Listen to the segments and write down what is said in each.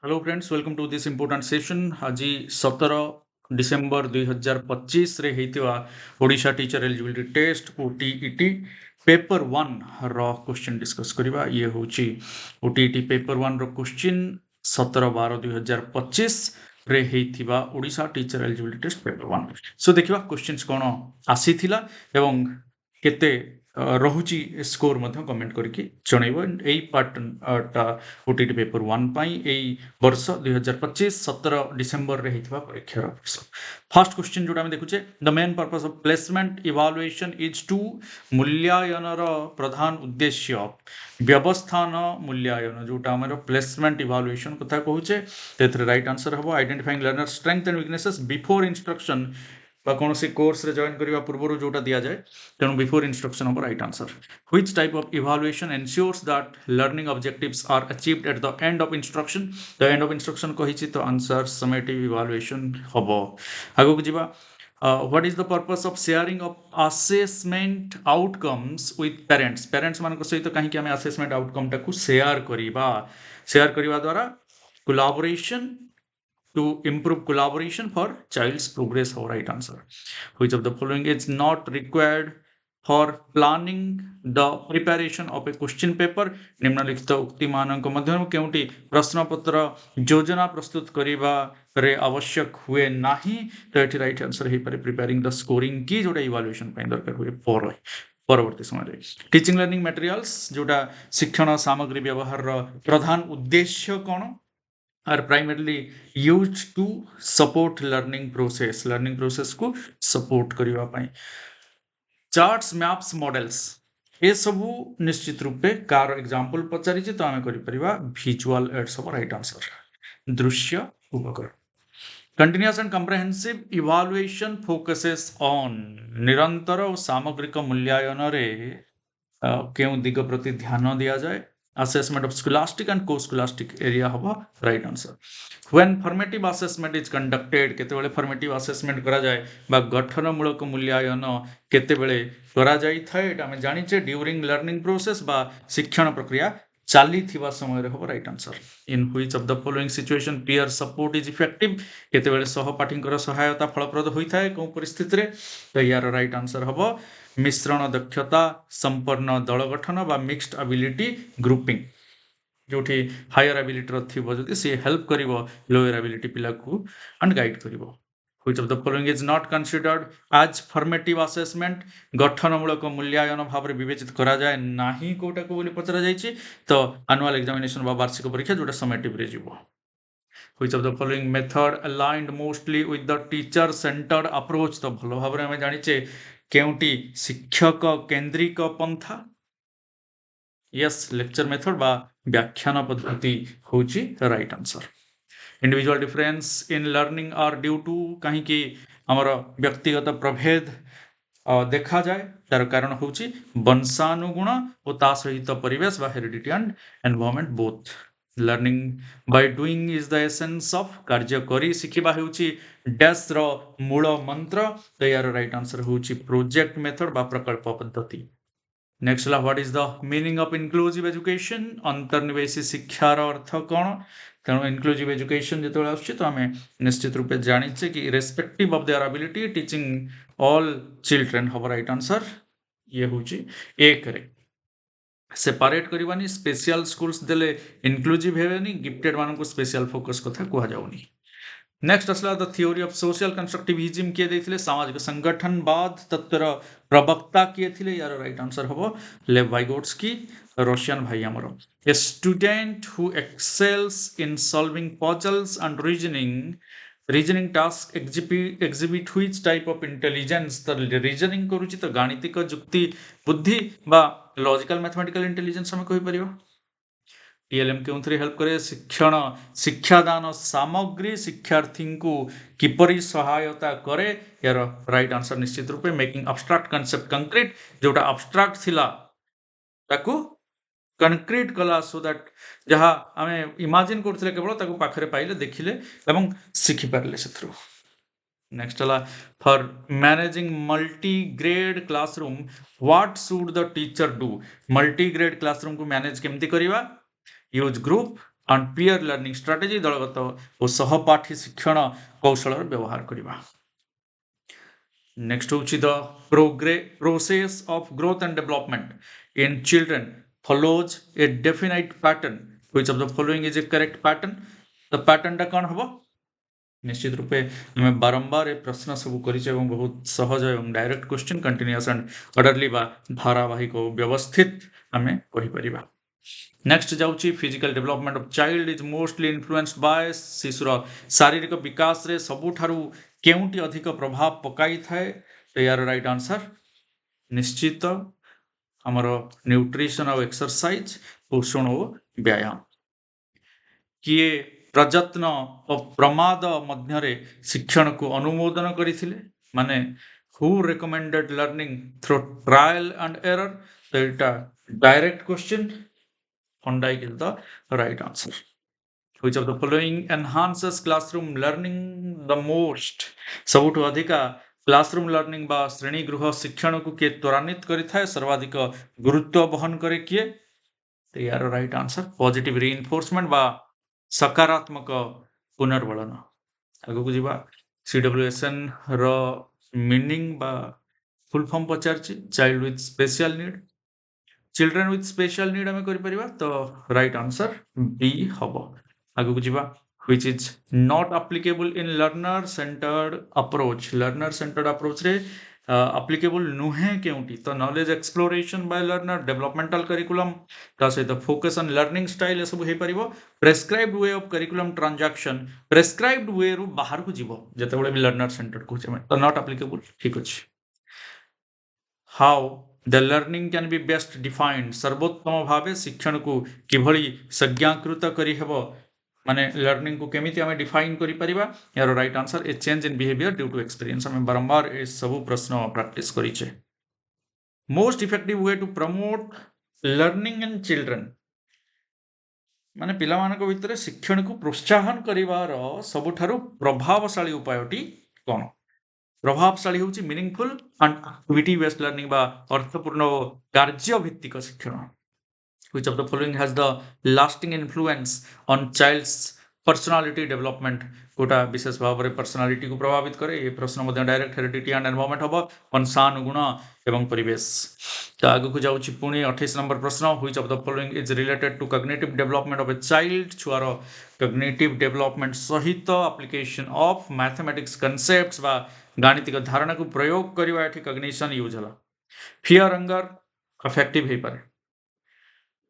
Hello friends, welcome to this important session. आज 17 December 2025 रे हेतिवा Odisha teacher eligibility test OTET paper 1 रो question discuss करिबा। ये होची ओटीईटी पेपर 1 रो क्वेश्चन 17/12/2025 रे हेतिवा Odisha teacher eligibility test paper 1। So देखिबा क्वेश्चंस कोन आसीथिला एवं केते रहुची स्कोर मध्य कमेंट करके जणैबो। एई पार्ट ओटीटी पेपर 1 पाई एई वर्ष 2025 17 डिसेम्बर रे हेतिबा परीक्षार फर्स्ट क्वेश्चन जोटा हम देखुचे, the main purpose of placement evaluation is to मूल्यांकनर प्रधान उद्देश्य व्यवस्थान मूल्यांकन जोटा हमर प्लेसमेंट इवैल्यूएशन कथा कहूचे। तेथरे राइट आंसर हबो identifying learner strength and weaknesses before instruction बा कोनोसी कोर्स रे जॉइन करिवा पूर्वरु जोटा दिया जाए तेणु बिफोर इंस्ट्रक्शन हबो right answer. Which type of evaluation ensures that learning objectives are achieved at the end of instruction. The end of instruction कहिछि तो आंसर समेटिव इवैल्यूएशन हबो। आगो जिबा, what is the purpose of sharing of assessment outcomes with parents? parents मान को सहित कहीं कि हमें assessment outcome टाकू शेयर करिबा द्वारा collaboration to improve collaboration for child's progress हो right answer. Which of the following is not required for planning the preparation of a question paper? निम्नलिखित उक्ति मानक मध्यम केउटी प्रश्न पत्र योजना प्रस्तुत करिबा रे आवश्यक हुए नाही। तो एठी राइट आंसर हे पारे प्रिपेयरिंग द स्कोरिंग की जोटा इवैल्यूएशन पे दरकार हुए परवर्ती समय। टीचिंग लर्निंग मटेरियल्स जोटा शिक्षण सामग्री व्यवहार प्रधान उद्देश्य कोन are primarily used to support learning process को support करिवा पई। charts maps models ए सबु निश्चित रूपे कार एग्जांपल पचारि जे तो आमे करि परिबा visual aids of right answer दृश्य उपकरण। Continuous and comprehensive evaluation focuses on निरंतर और सामग्रिक मूल्यांकन रे केउ दिग प्रति ध्यान दिया जाए। assessment of scholastic and co-scholastic area हबो right answer. when formative assessment is conducted केते बेले formative assessment करा जाए बा गठनमूलक मूल्यांकन केते बेले करा जाई थाए एटा हम जानि छे during learning process बा शिक्षण प्रक्रिया चाली थिबा समय रे हबो right answer. in which of the following situation peer support is effective? केते बेले सहपाठींकर सहायता फलप्रद होई थाए को परिस्थिति रे? तो यार राइट आंसर हबो मिश्रण दक्षता संपन्न दल गठन बा मिक्स्ड एबिलिटी ग्रुपिंग जोठी हायर एबिलिटी थिबो जदि से हेल्प करिवो लोअर एबिलिटी पिला को एंड गाइड करिवो। Which of the following is not considered as formative assessment? गठनमूलक मूल्यांकन भाव रे विवेचित करा जाय नाही कोटा को बोली पचरा जायछि तो एनुअल एग्जामिनेशन बा वार्षिक परीक्षा जोटा समेटिव रे जीवो। Which of the following method aligned mostly with the teacher centred approach? तो भलो भाव रे हम जानिचे केउटी शिक्षक केंद्रिक पंथा? यस, लेक्चर मेथड बा व्याख्यान पद्धति होची right answer. Individual difference in learning are due to कहीं कि हमर व्यक्तिगत प्रभेद देखा जाए तार कारण होची वंशानुगुण और ता सहित परिवेश बा heredity and environment both. Learning by doing is the essence of कार्य करी शिखिबा हेउची डैश रो मूल मंत्र। तो यार राइट आंसर होची प्रोजेक्ट मेथड बा प्रकल्प पद्धति। नेक्स्ट ला what is the meaning of inclusive education? अंतर्निवेशी शिक्षार अर्थ कोन? तेणु इनक्लूसिव एजुकेशन जेतबेले आछी तो हमें निश्चित रूपे जानिछे कि respective of their ability teaching all children हबो राइट आंसर। ये होची एक रे सेपरेट करबानी स्पेशल स्कूल्स देले इनक्लूसिव हेबेनी गिफ्टेड मानन को स्पेशल फोकस कथा कुहा जाउनी। नेक्स्ट असला the theory of social constructivism किए देथिले सामाजिक संगठनवाद तत्वर प्रवक्ता किए थिले? यार राइट आंसर हबो लेव वाइगोट्स्की, रशियन भाई हमरो। A student who excels in solving puzzles and reasoning task exhibit which type of intelligence? तो रीजनिंग करूची तो गाणितिक जुक्ति बुद्धि बा लॉजिकल मैथमेटिकल इंटेलिजेंस हम कहि परियो। टीएलएम के उनथरे हेल्प करे शिक्षण शिक्षादान सामग्री शिक्षार्थी को किपरि सहायता करे? यार राइट आंसर निश्चित रूपे मेकिंग अब्स्ट्रैक्ट कांसेप्ट कंक्रीट जोटा अब्स्ट्रैक्ट थिला ताकू कंक्रीट कला सो दैट जहा हमें इमेजिन करथिले केवल ताकू पाखरे पाइले देखिले एवं सिखि परले सेथरु। नेक्स्ट ला for managing multi grade classroom what should the teacher do? Multi grade classroom को मैनेज केमती करिवा? Use group, and peer learning strategy दलगत और सहपाठी शिक्षण कौशल व्यवहार करवा। Next होची the process of growth and development in children follows a definite pattern. Which of the following is a correct pattern? The pattern टा कौन हबो? निश्चित रूपे आम बारंबार प्रश्न सब करिचे एवं बहुत सहज एवं direct question continuous and orderly बा धारावाहिक व्यवस्थित आम कहि परिबा। नेक्स्ट जाउची physical development of child is mostly influenced by शिशुर शारीरिक विकास रे सबुठारु केउंटी अधिक प्रभाव पकाई थाए। तो यार राइट आंसर निश्चित हमर न्यूट्रिशन और एक्सरसाइज पोषण और व्यायाम। किए प्रयत्न और प्रमाद मध्यरे शिक्षण को अनुमोदन करथिले माने who recommended learning through trial and error. तो एटा direct question Thorndike is the right answer. Which of the following enhances classroom learning the most? सबुठ अधिका क्लासरूम लर्निंग बा श्रेणी गृह शिक्षण को किए त्वरान्वित करिथाए सर्वाधिक गुरुत्व बहन करे किए? तो यार राइट आंसर पॉजिटिव रीइंफोर्समेंट बा सकारात्मक पुनर्बलन। आगु जीवा CWSN रो मीनिंग बा फुल फॉर्म पचारची child with special need. Children with special need आम कर तो राइट आंसर बी हम। आगु जीवा which is not applicable in learner centered approach. learner centered approach रे applicable नुहे केउंटी तो knowledge exploration by learner developmental curriculum ता सहित फोकस ऑन लर्निंग स्टाइल ए सब हे परिबो। Prescribed way of curriculum transaction prescribed way रु बाहर को जीवो जते भी लर्नर सेंटर्ड को तो नॉट applicable। ठीक अछि। How the learning can be best defined सर्वोत्तम भावे शिक्षण को किभली संज्ञाकृत करि हेबो माने लर्निंग को केमिति आमे डिफाइन करि परिबा। यार right answer a change in behaviour due to experience. आमे बारंबार ए सब प्रश्न प्रैक्टिस करिचे। Most effective way to promote learning in children माने पिला मानक भितर शिक्षण को प्रोत्साहन करिवार सबुठारु प्रभावशाली उपायटी कोन? प्रभावशाली होची meaningful and activity based learning बा अर्थपूर्ण कार्य भित्तिक शिक्षण। Which of the following has the lasting influence on child's personality development? Kota विशेष भाव में पर्सनालिटी को प्रभावित करे। ये प्रश्न मध्य डायरेक्ट हेरिडिटी एंड एनवायरनमेंट हबो पंसान गुण एवं परिवेश। तो आगु को जाउची पुणी 28 नंबर प्रश्न which of the following is related to cognitive development of a child. छुआर कॉग्निटिव डेवलपमेंट सहित एप्लीकेशन ऑफ मैथमेटिक्स कांसेप्ट्स बा गाणितिक धारणा को प्रयोग करबा एठी कॉग्निशन यूज हला। फियर एंगर अफेक्टिव हे पारे।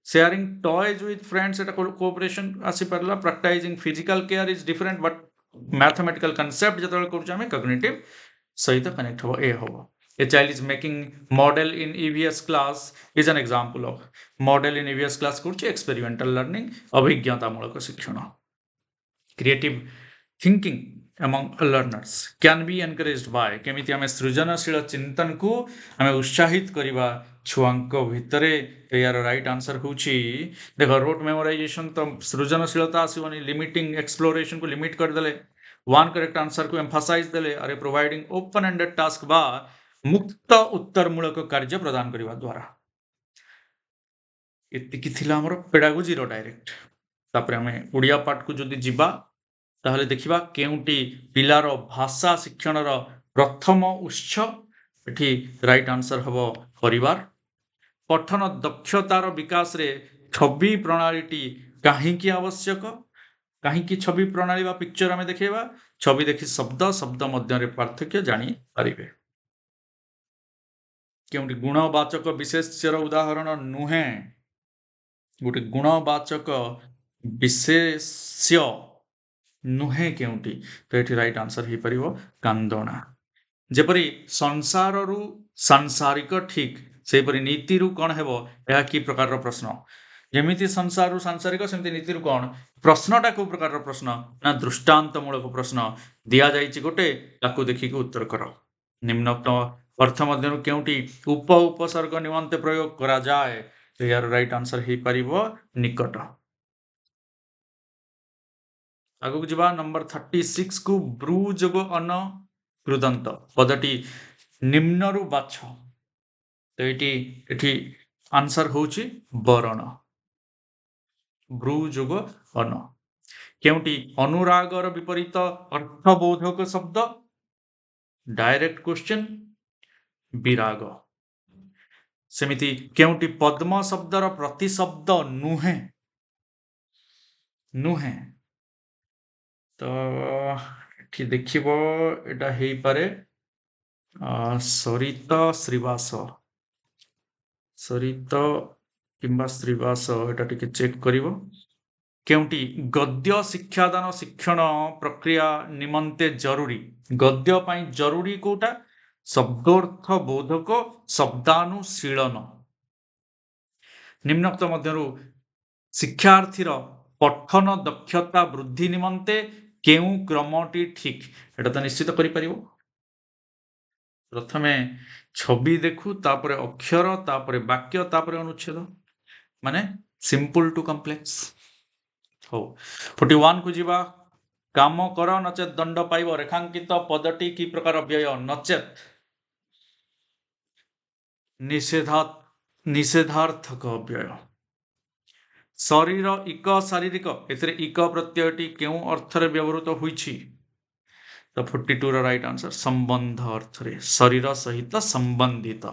शेयरिंग टॉयज विथ फ्रेंड्स एटा कोऑपरेशन आसी परला। Practising physical care is different but mathematical concept जतबे करूछ हमें कॉग्निटिव सहित कनेक्ट हो ए हो। A child is making model in EVS class is an example of model in EVS class करूछ एक्सपेरिमेंटल लर्निंग अभिज्ञतामूलक शिक्षण। Creative thinking among learners can be encouraged by केमिति हमें सृजनशील चिंतन को हमें उत्साहित करिबा छुआंक भितरे। यार राइट आंसर होची देखो रोट मेमोराइजेशन तो सृजनशीलता आसीबनी लिमिटिंग एक्सप्लोरेशन को लिमिट कर देले वन करेक्ट आंसर को एम्फसाइज देले अरे प्रोवाइडिंग ओपन एंडेड टास्क बा मुक्त उत्तर मूलक कार्य प्रदान करिबा द्वारा। एतिकी थिला हमर पेडागोजी रो डायरेक्ट। तापरे हमें उड़िया पाठ को जदि जिबा ताहले देखिबा केउंटी पिलार भाषा शिक्षणर प्रथम उत्स। एठी राइट आंसर हबो परिवार। पठन दक्षतार विकास रे छवि प्रणालीटी काहींकी आवश्यक काहींकी छवि प्रणाली बा पिक्चर हमें देखेबा छवि देखि शब्द शब्द मध्य रे पार्थक्य जानी पारिबे। केउंटी गुणवाचक विशेष्यर उदाहरण नुहे गोटे गुणवाचक विशेष्य नुहे केउंटी तो ये राइट आंसर ही परिवो कांदना। जेपरी संसार रु सांसारिक ठीक से परी नीति रु कौन हेबो यह की प्रकार रो प्रश्न जेमिति संसार रु सांसारिक सेमति नीति रु कौन प्रश्नटा को प्रकार रो प्रश्न ना दृष्टांत मूलक प्रश्न दिया जाइछि गोटे ताकू देखि के उत्तर करो। निम्नोक्त अर्थ मध्यरु केउंटी उप उपसर्ग निमंते प्रयोग करा जाए तो यार राइट आंसर ही परिवो निकट। आगु जीवा नंबर 36 को ब्रूजग अन कृदंत पदटी निम्नरु बाछ तो एटी आंसर होची वरण। भ्रू जोग अन केउटी अनुरागर विपरीत अर्थबोधक शब्द डायरेक्ट क्वेश्चन विराग सेमिति केउटी पद्म शब्दर प्रतिशब्द नुहे नुहे तो एठी देखिबो एटा हेई पारे सरित श्रीवास सरित किंबा श्रीवास एटा टिके चेक करिवो केउटी गद्य शिक्षादान शिक्षण प्रक्रिया निमंते जरूरी गद्य पाई जरूरी कोटा शब्दार्थ बोधक शब्दानुशीलन निम्नोक्त मध्यरु शिक्षार्थीर पठन दक्षता वृद्धि निमंते केउ क्रमटी ठीक एटा तो निश्चित करि परिबो प्रथमे छवि देखु तापरे अक्षर तापरे वाक्य तापरे अनुच्छेद माने सिंपल टू कॉम्प्लेक्स हो 41 को जीवा काम कर नचेत दंड पाइब रेखांकित पदटी की प्रकार व्यय नचेत निषेधार्थक व्यय शरीर इक शारीरिक एथिरे इक प्रत्ययटी केउ अर्थरे व्यवहृत होइछि तो 42 रो राइट आंसर संबंध अर्थरे शरीर सहित संबंधित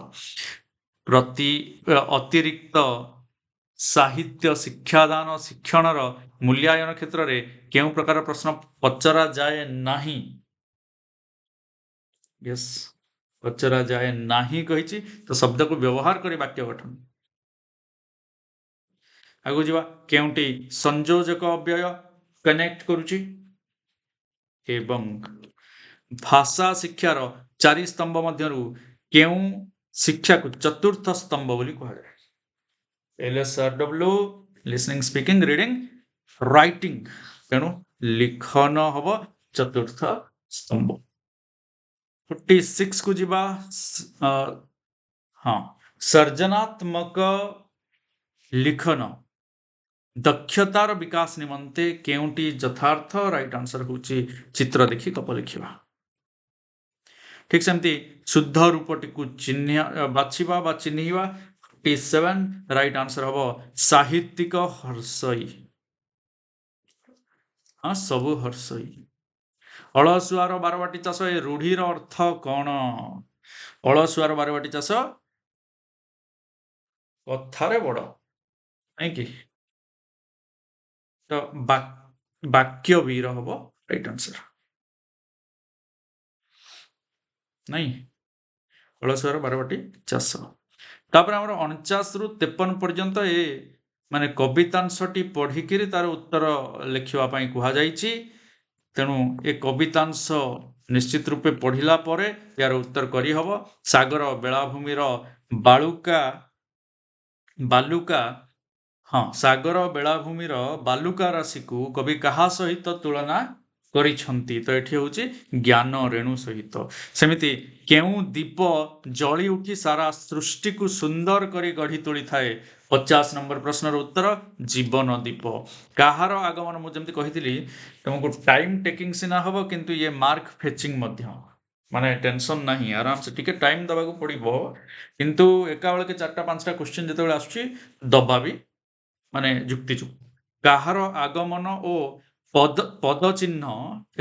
प्रति अतिरिक्त साहित्य शिक्षादान शिक्षणर मूल्यायन क्षेत्र रे केउ प्रकार प्रश्न पचरा जाए नाही यस पचरा जाए नाही कहिछि तो शब्द को व्यवहार करी वाक्य गठन आगु जीवा केउटी संयोजक अव्यय कनेक्ट करूची एवं भाषा शिक्षार 4 स्तंभ मध्यरु केउ शिक्षा को चतुर्थ स्तंभ बोली कहा जाय LSRW listening speaking reading writing तेणु लिखन हब चतुर्थ स्तंभ 46 को जीवा हाँ सर्जनात्मक लिखन दक्षतार विकास निमंते केउटी यथार्थ राइट आंसर होची चित्र देखि गप लिखिबा ठीक सेमती शुद्ध रूपटी को चिन्ह बाछिबा बा चिन्हिबा 47 राइट आंसर हबो साहित्यिक हर्षई हाँ सबु हर्षई अलसुआर बारवाटी चाष ए रूढ़ीर अर्थ कौन अलसुआर बारवाटी चाष कथारे बड़ नहीं कि तो वाक्य वीर हम राइट आंसर नहीं अलसुआर बारवाटी चाष तापर आमर 49 रु 53 पर्यंत ए माने कवितांशटी पढ़िकी तार उत्तर लिखिबा पई कुहा जाइछि तेणु ए कवितांश निश्चित रूपे पढ़िला परे यार उत्तर करी हबो सागर बेलाभूमिर बालुका हाँ सागर बेलाभूमिर बालुका राशि को कवि कहा सहित तुलना करिछंती तो एठी होची ज्ञान रेणु सहित सेमिति केउ दीप जଳି उठी सारा सृष्टि को सुंदर करी गढ़ी तोली थाए 50 नंबर प्रश्नर उत्तर जीवन दीप कहार आगमन मु जेमति कहितली तुमको टाइम टेकिंग सिना हबो किंतु ये मार्क फेचिंग मध्य माने टेंशन नाही आराम से टिके टाइम दबा को पड़िबो किंतु एका बेले के 4-5टा क्वेश्चन जते बेले आछी दबा भी माने युक्ति चुप कहार आगमन ओ पद चिन्ह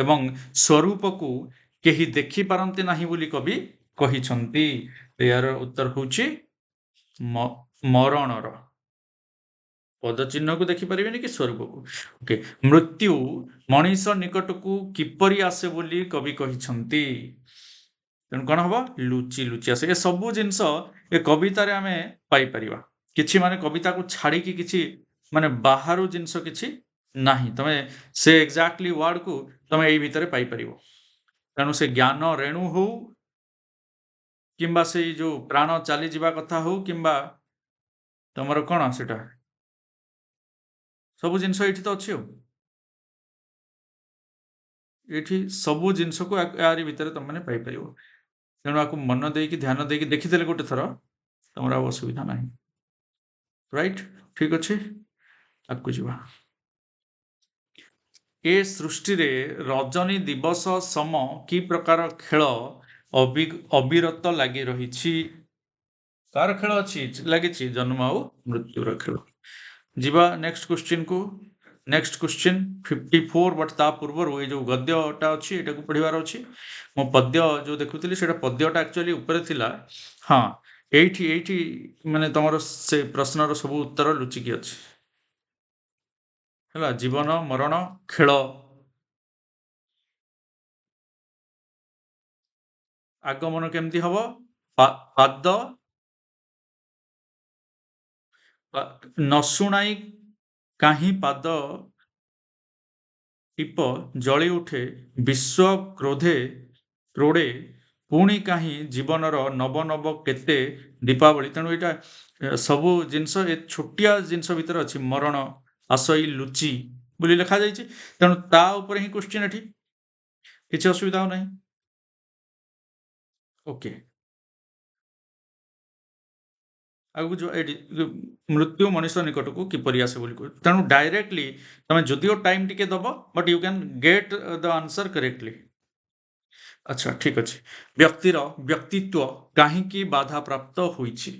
एवं स्वरूप को केही देखि पारंती नाही बोली कवि कहिछंती यार उत्तर होची मरणर पद चिन्ह को देखि परिबेनी कि स्वरूप को ओके मृत्यु मनीष निकट को किपरि आसे बोली कवि कहिछंती तेणु कौन हम लुचि लुचि आसे ए सबु जिनस ए कवितार आम पाइपर किछि माने कविता को छाड़ी किछि माने बाहर जिनस किछि नाही तमे से एक्जाक्टली वर्ड को तमे एई भितरे पाई परिबो तेणु से ज्ञान रेणु हो किंबा से जो प्राण चली जीवा कथा हो किंबा तमर कौन सेटा सबु जिनस एठी तो अछि एठी सबु जिनस को यारी भितरे तम माने पाई परिबो तेणु आकु मन देकी ध्यान देकी देखिदेले गोटे थर तमरा असुविधा नाही राइट ठीक अछि आकु जीवा ए सृष्टि रे रजनी दिवस सम की प्रकार खेल अविरत लगी रही कार खेल अच्छी लगी जन्म आउ मृत्युर खेल जीवा नेक्स्ट क्वेश्चन को नेक्स्ट क्वेश्चन 54 बट ता पूर्व ये जो गद्यटा अच्छी एटा को पढ़िबार अच्छी मो पद्य जो देखुଥିଲି सेटा पद्यटा एक्चुअली ऊपर थिला हाँ एठी एठी माने तमरो से प्रश्नर सब उत्तर लुचिकी अछि हला जीवन मरण खेल आगमन केमती हबो पाद न शुणाई काहीं पाद टीप जଳି उठे विश्व क्रोधे क्रोड़े पुणी काहीं जीवनर नव नव केते दीपावली तेणु यहाँ सबू जिनस ए छोटिया जिनस भितर अच्छी मरण आशई लुचि बोली लिखा जाइए तेणु ता ऊपर ही क्वेश्चन एठी किसी असुविधा नहीं ओके आगु जो मृत्यु मनुष्य निकट को किपरि आसे बोली तेणु डायरेक्टली तमें जदियो टाइम टिके दब but you can get the answer correctly अच्छा ठीक अच्छे व्यक्तिर व्यक्तित्व कहीं बाधा प्राप्त होइछि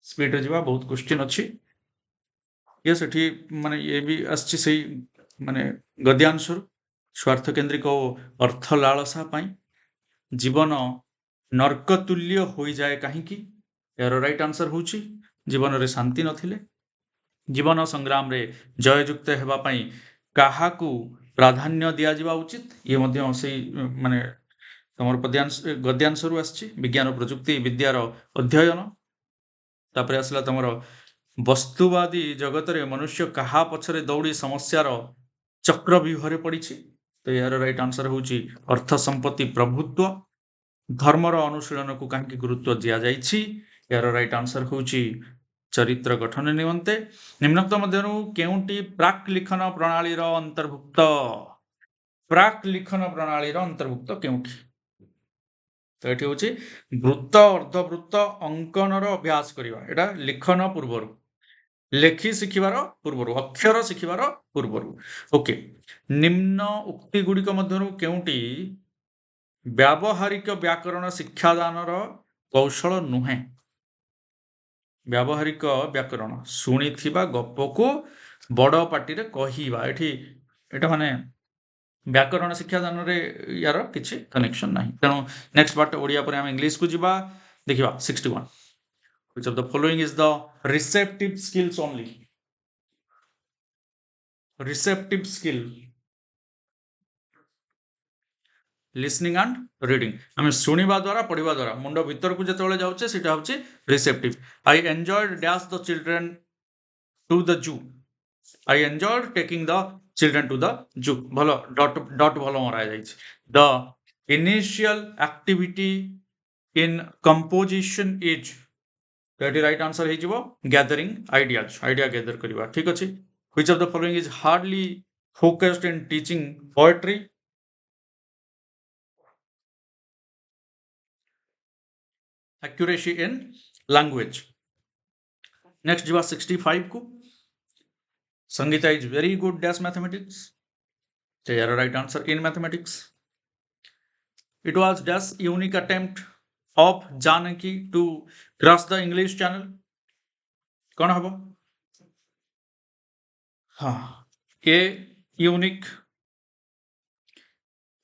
स्पीड रे जीवा बहुत क्वेश्चन अच्छी ये सेठी माने ये भी आछि सही माने गद्यांशर स्वार्थ केंद्रिक अर्थ लालसा पाई जीवन नर्कतुल्य हो जाए कहीं यार राइट आंसर होची जीवन रे शांति नथिले जीवन संग्राम रे जययुक्त हेबा पई काहाकू प्राधान्य दिया जिबा उचित ये मध्य से माने तमर पद्यांश गद्यांशरू आछि विज्ञान प्रजुक्ति विद्यार अध्ययन तापर आसला तमर वस्तुवादी जगत रे मनुष्य कहा पछरे दौड़ी समस्यार चक्रव्यूहरे पड़िछि तो यार राइट आंसर होची अर्थ संपत्ति प्रभुत्व धर्मर अनुशीलन को कहीं गुरुत्व दिया जाइछि यार राइट आंसर होची चरित्र गठन निमंते निम्नोक्त मध्यरु केउंटी प्राक लिखन प्रणाली रो अंतर्भुक्त प्राक लिखन प्रणाली रो अंतर्भुक्त केउंटी तो ये हूँ वृत्त अर्धवृत्त अंकन अभ्यास करवा एटा लिखन पूर्वर लेखि शिखिबार पूर्वर अक्षर शिखिबार पूर्वर ओके निम्न उक्ति गुड़िक मध्यरु केउंटी व्यावहारिक व्याकरण शिक्षादानर कौशल नुहे व्यावहारिक व्याकरण शुणिथिबा गप को बड़ पार्टी रे कहिबा एठी एटा माने व्याकरण शिक्षादान रे यार किछि कनेक्शन नाही तेणु नेक्स्ट पार्ट ओडिया पर हम इंग्लिश को जिबा देखिबा 61 which of the following is the receptive skills only receptive skill listening and reading आम शुणा द्वारा पढ़ा द्वारा मुंड भीतर को जो जाऊे से receptive I enjoyed dash the children to the zoo I enjoyed taking the children to the zoo भल डॉट डॉट भल मरा the initial activity in composition is तो राइट आंसर हो गैदरिंग आइडियाज आइडिया गैदर करवा ठीक अच्छे which of the following is hardly focused in teaching poetry accuracy in language next jiva 65 को Sangeeta is very good dash mathematics so your right answer in mathematics it was dash unique attempt of Janaki to cross the English channel कौन हबो हाँ a unique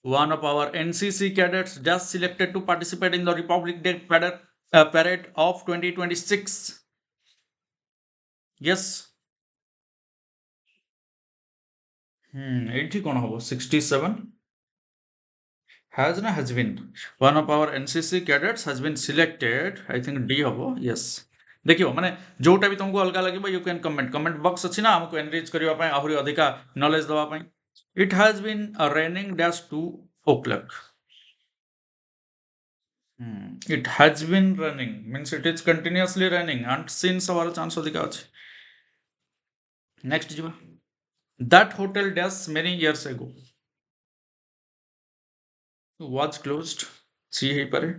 one of our NCC cadets just selected to participate in the Republic Day parade of 2026 yes एठी कौन हबो 67 has na has been one of our NCC cadets has been selected I think D हबो yes देखियो माने जोटा भी तुमको अलगा लगे यू कैन कमेंट बॉक्स अच्छी ना हमको एनरिच करबा पई आहुरी अधिका नॉलेज दवा पई it has been raining dash 2 o'clock it has been raining means it is continuously raining and since our chance अधिका अछि next jiba that hotel dash many years ago was closed सी हे पारे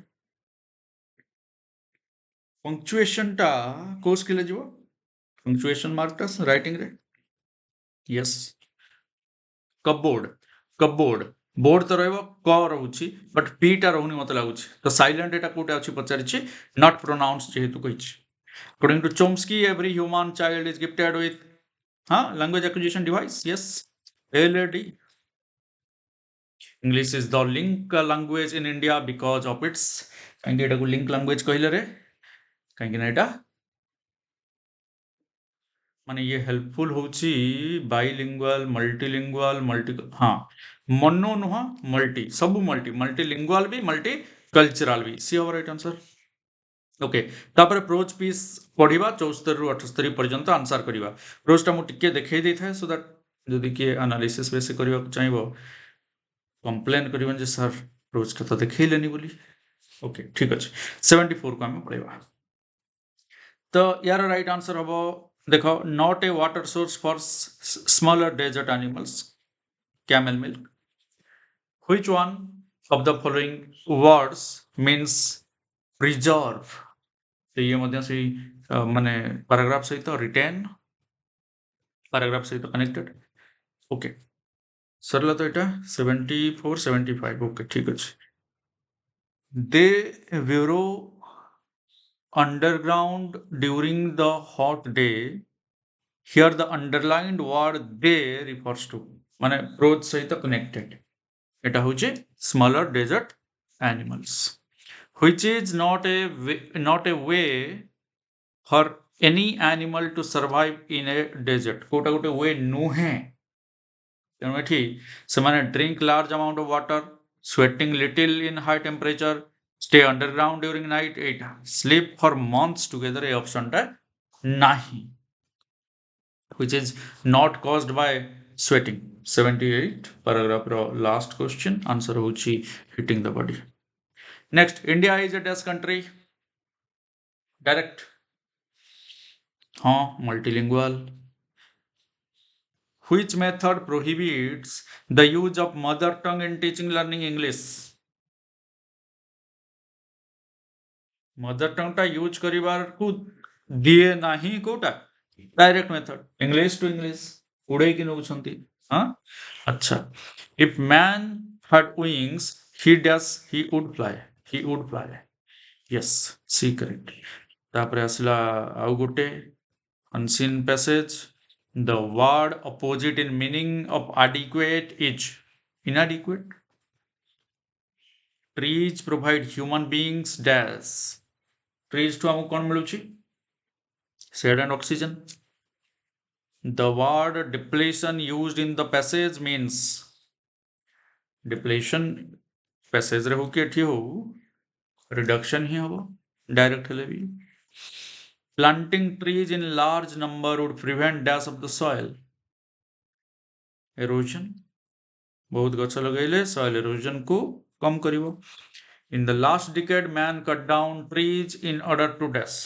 punctuation टा कोस के लिए punctuation mark टा writing रे yes cupboard cupboard board तो रहिबो क रहउछि बट पी टा रहउनी मते लागुछि तो साइलेंट एटा कोटा अछि पचारिछि नॉट प्रोनाउंस जेहेतु कहिछि According to Chomsky, every human child is gifted with language acquisition device. Yes. LAD. English is the link language in India because of its କାହିଁକି ଏଟାକୁ link language କହିଲେ ରେ କାହିଁକି ନା ଏଟା ମାନେ ये हेल्पफुल होची बाइलिंगुअल मल्टीलिंगुअल मनो नुह मल्टी सब मल्टीलिंगुअल भी मल्टी कल्चरल भी सी ओवर राइट आंसर ओके तापर प्रोज पीस पढ़िबा 74 रु 78 पर्यंत आंसर करिबा प्रोजटा मु टिके देखै दै थाए सो दैट जदि के एनालिसिस बेस करिबा चाहिबो कंप्लेन करिबन जे सर प्रोज का तो देखैलेनी बोली ओके ठीक अछि 74 को हम पढ़िबा तो यार राइट आंसर हबो देखो not a water source for smaller desert animals camel milk which one of the following words means preserve तो ये मध्य से माने पैराग्राफ सहित रिटेन पैराग्राफ सहित कनेक्टेड ओके सरला तो एटा 74 75 ओके ठीक अछि they burrow underground during the hot day here the underlined word they refers to माने प्रोज सहित कनेक्टेड एटा होचे smaller desert animals which is not a way for any animal to survive in a desert कोटा गोटे वे नुहे तेणु एठी से drink large amount of water sweating little in high temperature stay underground during night sleep for months together a option ta nahi which is not caused by sweating 78 paragraph ro last question answer hochi hitting the body next India is a dash country direct multilingual which method prohibits the use of mother tongue in teaching learning English mother tongue टा use करिवार को दिए नाही कोटा direct method English to English उड़े कि नउछंती हां अच्छा if man had wings he would fly yes सी करेक्ट तापर असला आउ गुटे unseen passage the word opposite in meaning of adequate is inadequate trees provide human beings dash trees to हमको कौन मिलुची shade and oxygen the word depletion used in the passage means depletion passage रे हो कि एठी हो reduction ही हो direct हेले भी planting trees in large number would prevent dash of the soil erosion बहुत गछ लगैले soil erosion को कम करिवो in the last decade man cut down trees in order to dash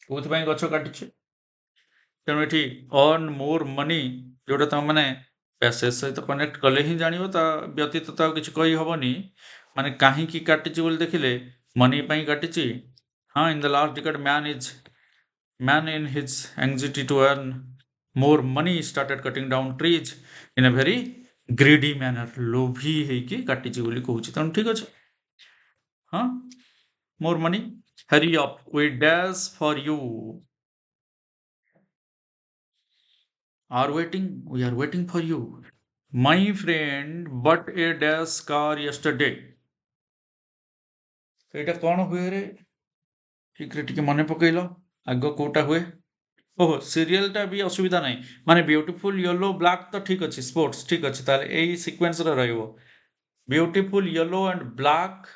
कोथ ପାଇଁ ଗଛ କାଟିଛି ତେଣୁ ଏଠି earn more money ଯୋଉଟା ତମ ମାନେ पैसेज सहित कनेक्ट कले ही जानिबो ता व्यतीत तो किछ कहि हबनी माने काहे की काटिची बोल देखिले मनी ପାଇଁ काटिची हां in the last decade man in his anxiety to earn more money started cutting down trees in a very greedy manner लोभी है कि काटिची बोली कहूची तन ठीक अछि हां more money hurry up we dash for you we are waiting for you my friend but a dash car yesterday एटा कोन हुए रे ठीक रे टिके मने पकैलो आगो कोटा हुए ओहो सीरियल टा भी असुविधा नहीं माने ब्यूटीफुल येलो ब्लैक तो ठीक अछि स्पोर्ट्स ठीक अछि ताले एई सीक्वेंस रे रहइबो beautiful yellow and black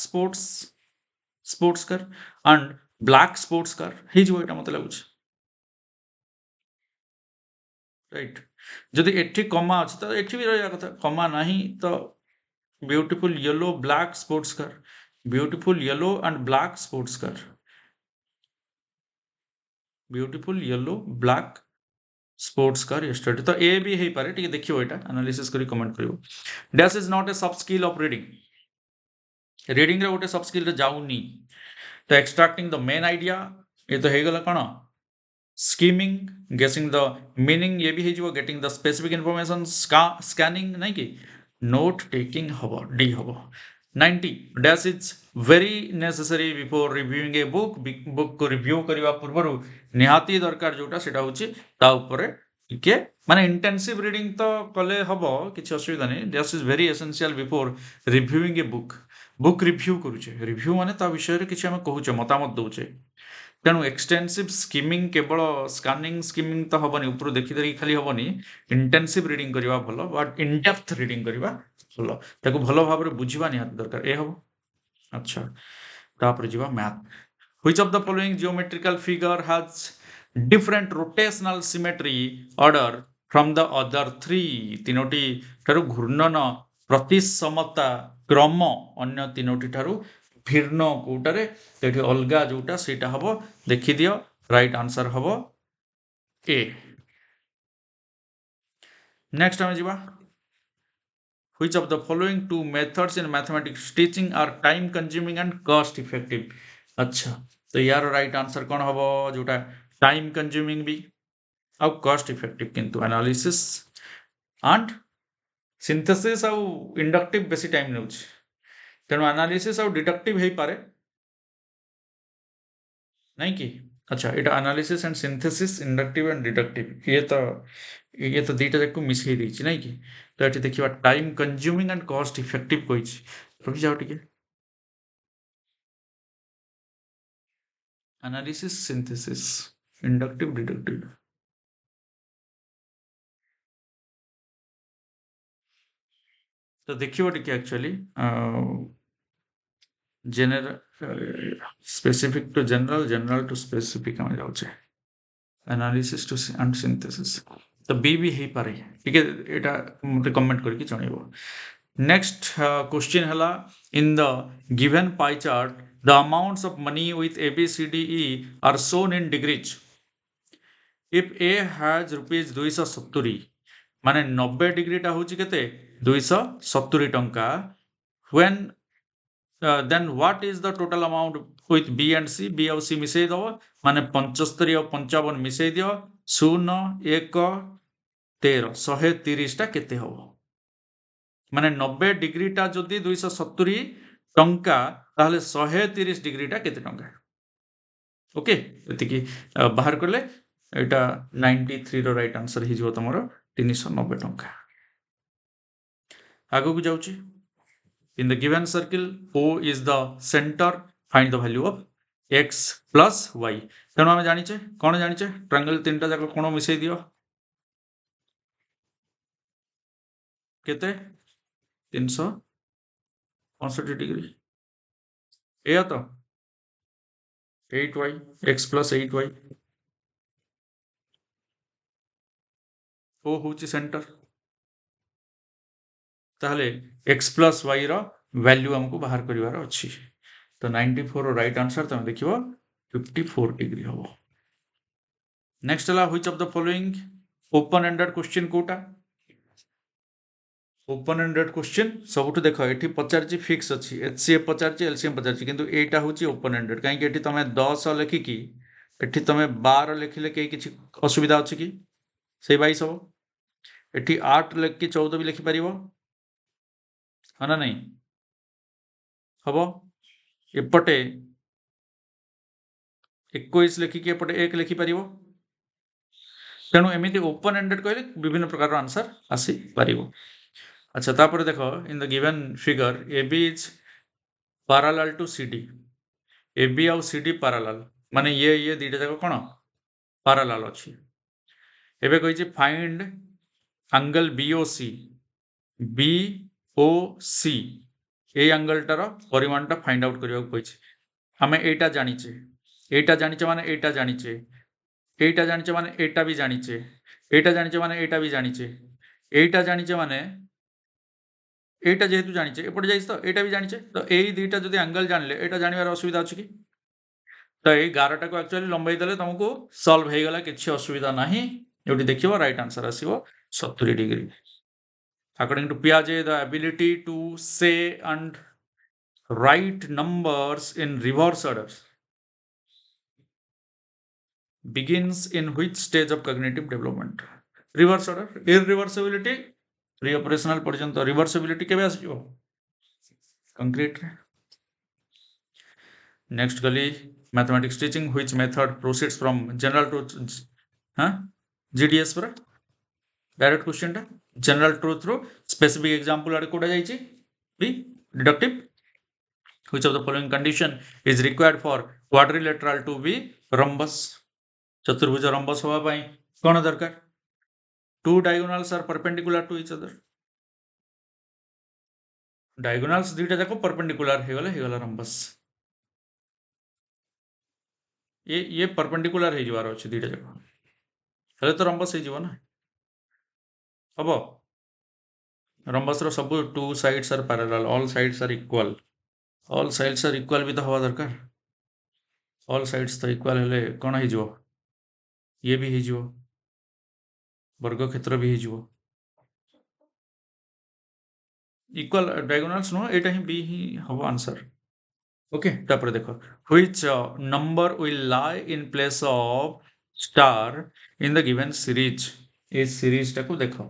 sports car and black sports car हे जो एटा मते लागुछ राइट जदि एठी कमा अछि त एठी भी रहया कथा कमा नाही तो beautiful yellow black sports car beautiful yellow and black sports car beautiful yellow black sports car yesterday तो ए भी हे पारे ठीक देखियो एटा एनालिसिस करी कमेंट करियो डैश इज नॉट ए सब स्किल ऑफ रीडिंग रे गोटे सब स्किल रे जाउनी तो एक्सट्रैक्टिंग द मेन आइडिया ये तो हे गला कोन स्कीमिंग गेसिंग द मीनिंग ये भी हे जो getting the specific information scanning नहीं कि नोट टेकिंग हबो डी हबो 90 dash is very necessary before reviewing a book को रिव्यू करबा पूर्व निहाती दरकार जोटा सेटा होची ता ऊपर टिके माने इंटेंसिव रीडिंग तो कले हबो किछि असुविधा नै this is very essential before reviewing a book review करूचे रिव्यू माने ता विषय रे किछि हम कहूचे मतामत दउचे तेणु एक्सटेंसिव स्कीमिंग केवल स्कानिंग स्कीमिंग तो हबनी ऊपर देखि देखि खाली हबनी इंटेंसिव रीडिंग करबा भलो बट इन डेप्थ रीडिंग करबा भलो ताको भलो भाबरे बुझिबा निहाती दरकार ए हबो अच्छा तापर जीवा math which of the following geometrical figure has different rotational symmetry order from the other three तीनोटी ठारू घूर्णन प्रतिसमता क्रम अन्य तीनोटी ठारू भिन्न कोटारे तेठी अलगा जोटा सेटा हबो देखि दियो राइट आंसर हबो ए नेक्स्ट हम जीवा which of the following two methods in mathematics teaching are time consuming and cost effective अच्छा तो यार राइट आंसर कौन हबो जोटा टाइम कंज्यूमिंग भी आउ कॉस्ट इफेक्टिव किंतु एनालिसिस एंड सिंथेसिस आउ इंडक्टिव बेसी टाइम नेउछ तेणु एनालिसिस आउ डिडक्टिव हेई पारे नहीं कि अच्छा एटा analysis and synthesis inductive and deductive ये तो दीटा जाक मिसई देछि नहीं कि तो एठी देखिबा time consuming and cost effective कहिछि रखि जाओ टिके एनालिसिस सिंथेसिस इंडक्टिव डिडक्टिव तो देखियो टिके actually general specific to general general to specific हम जाउछे एनालिसिस टू एंड सिंथेसिस तो बी भी हे पारे ठीक है एटा मते कमेंट करके जणैबो नेक्स्ट क्वेश्चन हला in the given pie chart the amounts of money with A B C D E are shown in degrees if A has rupees 270 माने 90 डिग्री टा होची केते 270 टंका when then what is the total amount with B and C B और C मिसई दो माने 75 और 55 मिसई दियो 0 1 13 130 टा केते हबो माने 90 डिग्री टा जदि 270 टंका ताहले 130 डिग्री टा केते टंका ओके एति की बाहर करले एटा 93 रो राइट आंसर हि जो तमरो 390 टंका आगो को जाउची in the given circle O is the center find the value of x plus y तेणु आम जानिचे कौन जानिचे ट्रायंगल तीनटा जाक कोण मिसई दियो केते 365 डिग्री एया तो 8y x plus 8y O होची सेंटर ताहले x plus y रो वैल्यू हमको बाहर करिवार अछि तो 94 रो राइट आंसर तमे देखिबो 54 डिग्री हबो नेक्स्ट हला which of the following open ended question कोटा ओपन एंडेड क्वेश्चन सबुठ देख एठी पचारची फिक्स अछि एचसीएफ पचारची एलसीएम पचारची किंतु एटा होची ओपन एंडेड काहे कि एठी तमे 10 लेखि की एठी तमे 12 लेखिले के किछि असुविधा अछि कि सेही 22 हबो एठी 8 लेख की 14 भी लिखि परिबो हाना नहीं हबो एपटे 21 लेखि की एपटे 1 लिखि परिबो तेणु एमिति ओपन एंडेड कहले विभिन्न प्रकार आंसर आसी परिबो अच्छा तापर देखो in the given figure AB is parallel to CD AB आउ CD पैरेलल माने ये दीटा जाक कोन पैरेलल अछि एबे कहि जे फाइंड एंगल BOC BOC ए एंगलटार परिमाणटा फाइंड आउट करिया कहि छै हमें एटा जानिचे माने एटा जानिचे एटा जानिचे माने एटा भी जानिचे एटा जानिचे माने एटा भी जानिचे एटा जानिचे माने एटा जेहेतु जानिचे एपटे जाइछ तो एटा भी जानिचे तो एई दुईटा जदि एंगल जानले एटा जानिबार असुविधा अछि कि तो एई 11 टा को एक्चुअली लंबाई देले तुमको सॉल्व हे गला किछि असुविधा नाही एठी देखिबो राइट आंसर आसीबो 70 degree according to Piaget the ability to say and write numbers in reverse order begins in which stage of cognitive development reverse order irreversibility pre-operational पर्यंत reversibility केबे आसीबो कंक्रीट रे नेक्स्ट गली mathematics teaching which method proceeds from general truth हाँ GDS पर direct question टा general truth रो specific example आडे कोडा जाईची B deductive which of the following condition is required for quadrilateral to be rhombus चतुर्भुज rhombus होवा पाई कोन दरकार two diagonals are perpendicular to each other diagonals दुईटा जाको perpendicular हेगला rhombus ये perpendicular हे जिवार अछि दुईटा जाको हेले तो rhombus हे जिवो ना हबो rhombus रो सब two sides are parallel all sides are equal भी तो हवा दरकार all sides तो equal हेले कोन हे जिवो ये भी हे जिवो वर्ग क्षेत्र भी हे जिवो इक्वल डायगोनल्स नो एटा ही बी ही हबो आंसर ओके तापर देखो which number will lie in place of star in the given series A series टाको देखो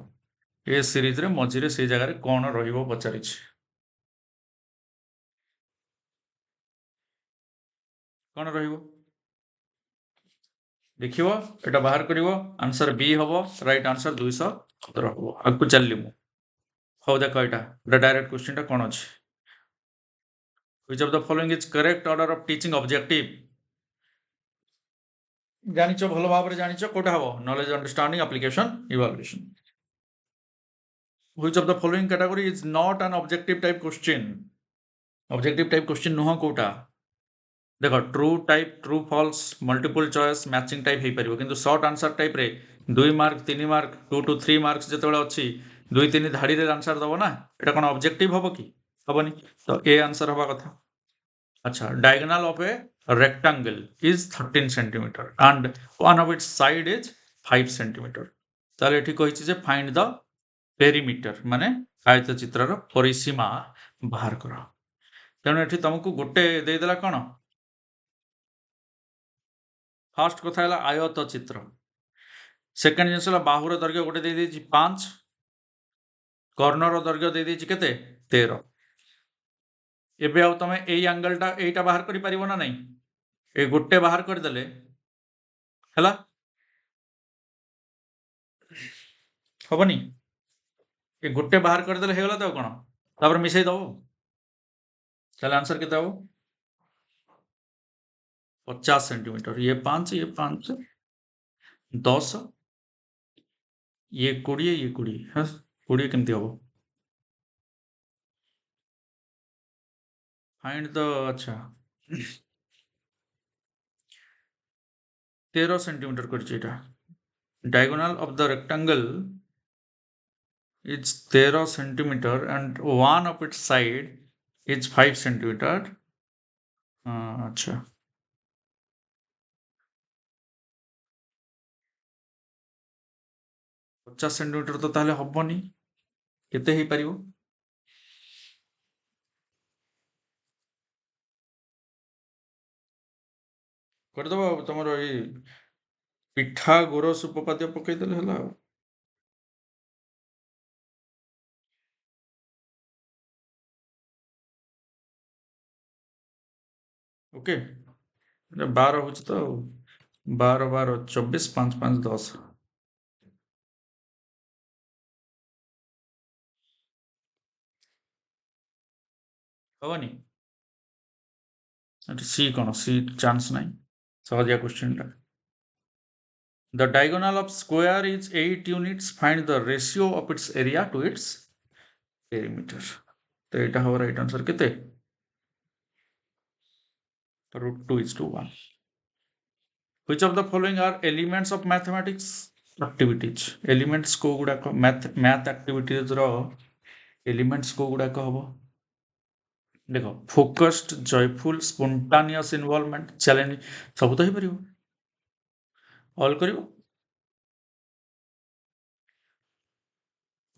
ए सीरीज रे मझिरे से जगह रे कोन रहिबो पचारिछ कोन रहिबो देखिबो एटा बाहर करिवो आंसर बी हबो राइट आंसर 217 हबो आकु चलली मु हो देखो एटा डायरेक्ट क्वेश्चन टा कोन अछि which of the following is correct order of teaching objective जानिचो भलो भाव रे जानिचो कोटा हबो knowledge understanding application evaluation which of the following category is not an objective type question नुह कोटा देखो true type true false multiple choice matching type हे परिबो किंतु शॉर्ट आंसर टाइप रे 2 मार्क 3 मार्क 2 to 3 मार्क्स जेतेबेले अछि 2 3 धाड़ी रे आंसर दबो ना एटा कोन ऑब्जेक्टिव हबो कि हबोनी तो ए आंसर हबा कथा अच्छा diagonal of A rectangle is 13 centimeter and one of its side is 5 centimeter ताले एठी कहिछि जे फाइंड द पेरीमीटर माने आयत चित्रर परिसीमा बाहर करो तेणु एठी तुमको गोटे दे देला कोन फर्स्ट कथा है आयत चित्र सेकेंड जिनस बाहुर दैर्घ्य गोटे दे देछि 5 कर्णर दैर्घ्य दे देछि केते 13 एबे आउ तमे एई एंगल टा एटा बाहर करि परिबो ना नहीं ए गोटे बाहर कर देले हला हबनी ए गोटे बाहर कर देले हेगला त कोन तापर मिसै दबो चल आंसर केते हो 50 सेंटीमीटर ये 5 10 ये 20 ये 20 हां 20 केमती हो फाइंड द अच्छा 13 सेंटीमीटर करछि एटा diagonal of the rectangle is 13 centimeter and one of its side is 5 centimeter अच्छा 50 सेंटीमीटर तो ताले हबनी केते हे परिबो कर दबो तमरो ए पिठा गोरस उपपाद्य पकई देले हला ओके 12 हो तो 12 12 24 5 5 10 हबनी सी कौन सी चांस नहीं सहजिया क्वेश्चन टा the diagonal of square is 8 units find the ratio of its area to its perimeter तो एटा हो राइट आंसर केते √2:1 which of the following are elements of mathematics activities elements को गुडा को math activities रो elements को गुडा को हबो देखो फोकस्ड जॉयफुल स्पॉन्टानियस इन्वॉल्वमेंट चैलेंज सब तो ही परिबो ऑल करिवो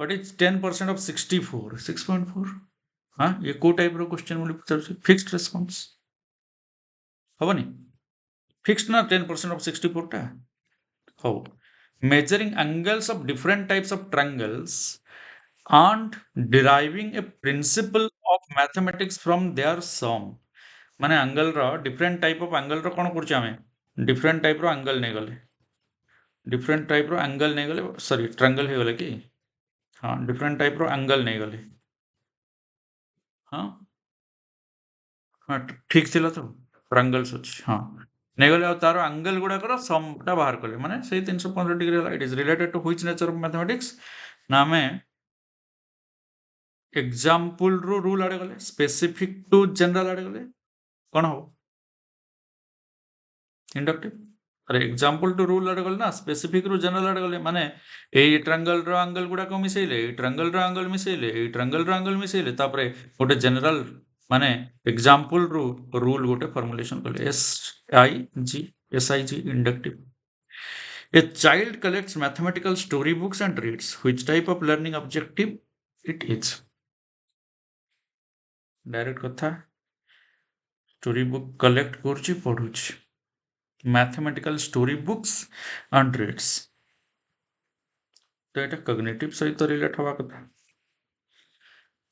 व्हाट इज 10% ऑफ 64 6.4 हां ये को टाइप रो क्वेश्चन मुली पूछा फिक्स्ड रेस्पॉन्स हबनी फिक्स्ड ना 10% ऑफ 64 टा हो measuring angles of different types of triangles and deriving a principle of mathematics from their sum माने एंगल रो डिफरेंट टाइप ऑफ एंगल रो कोन करछ आमे डिफरेंट टाइप रो एंगल नै गले डिफरेंट टाइप रो एंगल नै गले सॉरी ट्रायंगल हे गले कि हां डिफरेंट टाइप रो एंगल नै गले हां हां ठीक थिला तो ट्रायंगल्स अछि हां नै गले तार एंगल गुडा कर समटा बाहर करले माने से 315 डिग्री होला it is related to which nature of mathematics ना हमें एग्जांपल रो रूल आडे गले स्पेसिफिक टू जनरल आडे गले कोन हो इंडक्टिव अरे एग्जांपल टू रूल आडे गले ना स्पेसिफिक रू जनरल आडे गले माने एई ट्रायंगल रो एंगल गुडा को मिसेइले एई ट्रायंगल रो एंगल मिसेइले एई ट्रायंगल रो एंगल मिसेइले तापरे गोटे जनरल माने एग्जांपल रू रूल गोटे फॉर्मुलेशन कले एस आई जी inductive A child collects mathematical storybooks and reads. Which type of learning objective it is? Direct कथा स्टोरी बुक कलेक्ट करुछि पढुछि mathematical story books and reads तो एटा कॉग्निटिव सहित रिलेट हवा कथा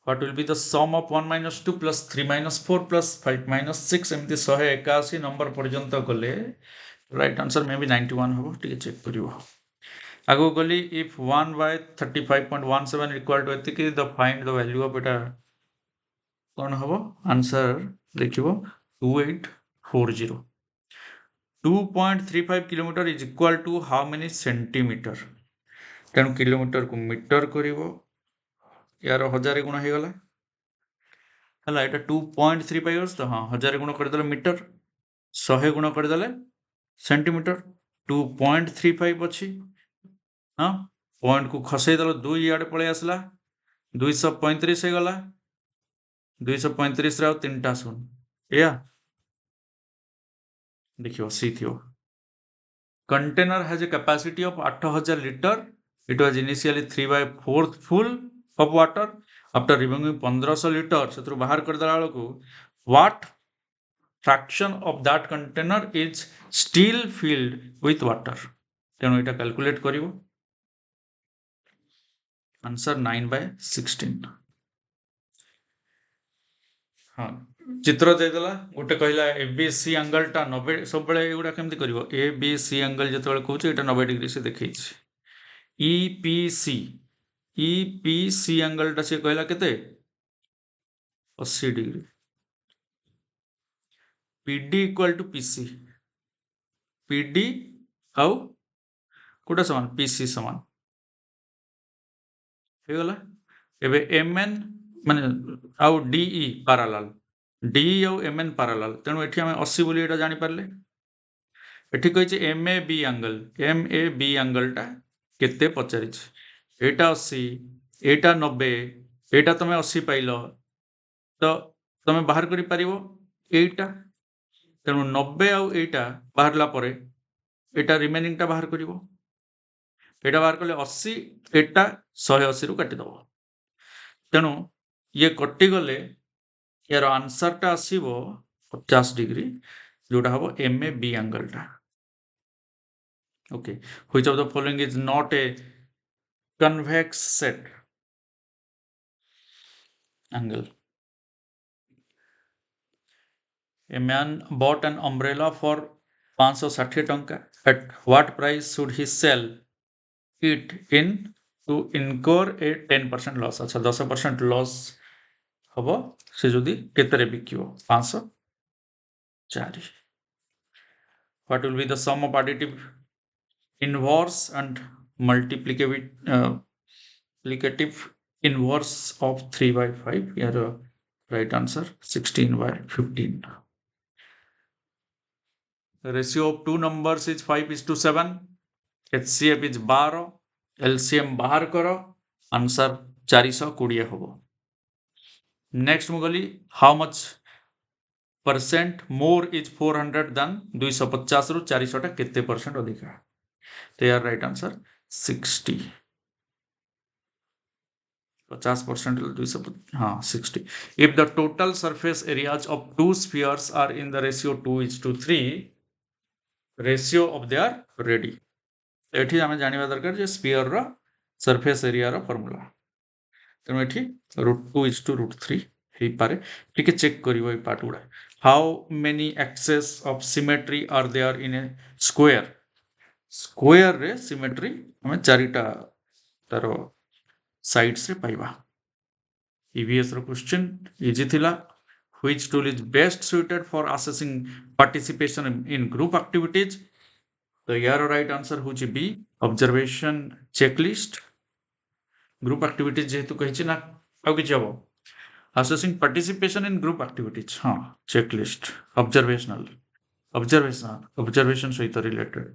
what will be the sum of 1 minus 2 plus 3 minus 4 plus 5 minus 6 एमती 181 number पर्यंत गले राइट आंसर मे बी 91 हबो टिके चेक करिवो आगो गली इफ 1 by 35.17 equal to एतिकी the find the value of एटा कोन हबो आंसर देखिवो 2840 2.35 kilometre is equal to how many centimetre तेणु किलोमीटर को मीटर करिवो यार 1000 गुण हो गला हला एटा 2.35 होस तो हां 1000 गुण कर देले मीटर 100 गुण कर देले सेंटीमीटर 2.35 अछि हां पॉइंट को खसै देलो 2 याड पळे आसला 235 हे गला 235 रे 3टा शून या देखियो सी थियो container has a capacity of 8000 liter it was initially 3/4 full of water after removing 1500 liter सेतरु बाहर कर देला को what fraction of that container is still filled with water तेणु एटा कैलकुलेट करिवो आंसर 9/16 हाँ चित्र देदेला गोटे कहला एबीसी एंगल टा 90 सब बेले एगुडा केमती करिवो एबीसी एंगल जेतेबेले कहूचे एटा 90 डिग्री से देखैछि ईपीसी ईपीसी एंगल टा से कहला केते 80 degree PD equal to PC PD आउ कोटा समान पीसी समान हे गला एबे एमएन माने आउ डीई पैरेलल डीई आउ एमएन पैरेलल तेणु एठी हम 80 बोली एटा जानि परले एठी कहिचे एमएबी एंगल टा केते पचारिछ एटा 80 एटा 90 एटा तमे 80 पाइलो तो तमे बाहर करि परिवो एटा तेणु 90 आउ एटा बाहरला परे एटा रिमेनिंग टा बाहर करिवो एटा बाहर कले 80 एटा 180 रु काटि दबो तेणु ये कटि गले यार आंसर टा आसीबो 50 डिग्री जोटा हबो एमएबी एंगल टा okay which of the following is not a convex set angle a man bought an umbrella for 560 टंका at what price should he sell it in to incur a 10% loss अच्छा 10% loss हबो से जदी केतरे बिकियो 504 what will be the sum of additive inverse and multiplicative inverse of 3/5 here right answer 16/15 the ratio of two numbers is 5:7 HCF is 12 LCM बाहर करो answer 420 होबो next मुगली how much percent more is 400 than 250 रु 400 टा केते percent अधिका तो यार राइट आंसर 60 50% 200 हाँ 60 if the total surface areas of two spheres are in the ratio 2:3 ratio of their radii एठी आमे जानिबा दरकार जे स्फीयर रो सरफेस एरिया रो फार्मूला तेणु एठी √2:√3 हे पारे टिके चेक करिवो ए पार्ट गुडा how many axes of symmetry are there in a square square रे सिमेट्री हमें चारिटा तार साइड्स रे पाइबा EVS रो क्वेश्चन इजी थिला which tool is best suited for assessing participation in group activities तो यार राइट आंसर होची B observation checklist group activities जेहेतु कहिछि ना आउ किछि हबो assessing participation in group activities हाँ checklist observation सहित रिलेटेड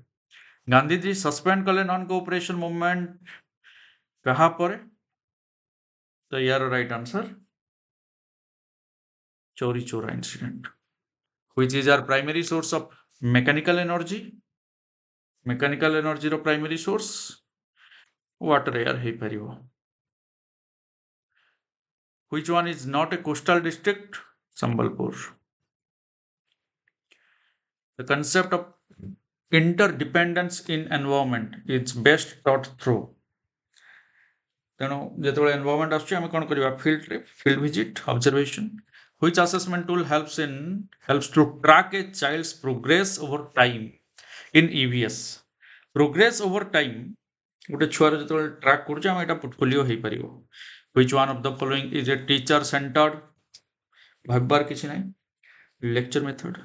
गांधी जी सस्पेंड कले नॉन कोऑपरेशन मूवमेंट कहा पर तो यार राइट आंसर चोरी चोरा incident which is our primary source of mechanical energy रो प्राइमरी सोर्स वाटर एयर हे परिबो which one is not a coastal district Sambalpur the concept of interdependence in environment is best taught through तेणु जो environment आम कौन करवा field trip field visit observation which assessment tool helps to track a child's progress over time in EVS progress over time गोटे छुआर जो track कर portfolio हो पार which one of the following is a teacher centered भाबार किसी ना lecture method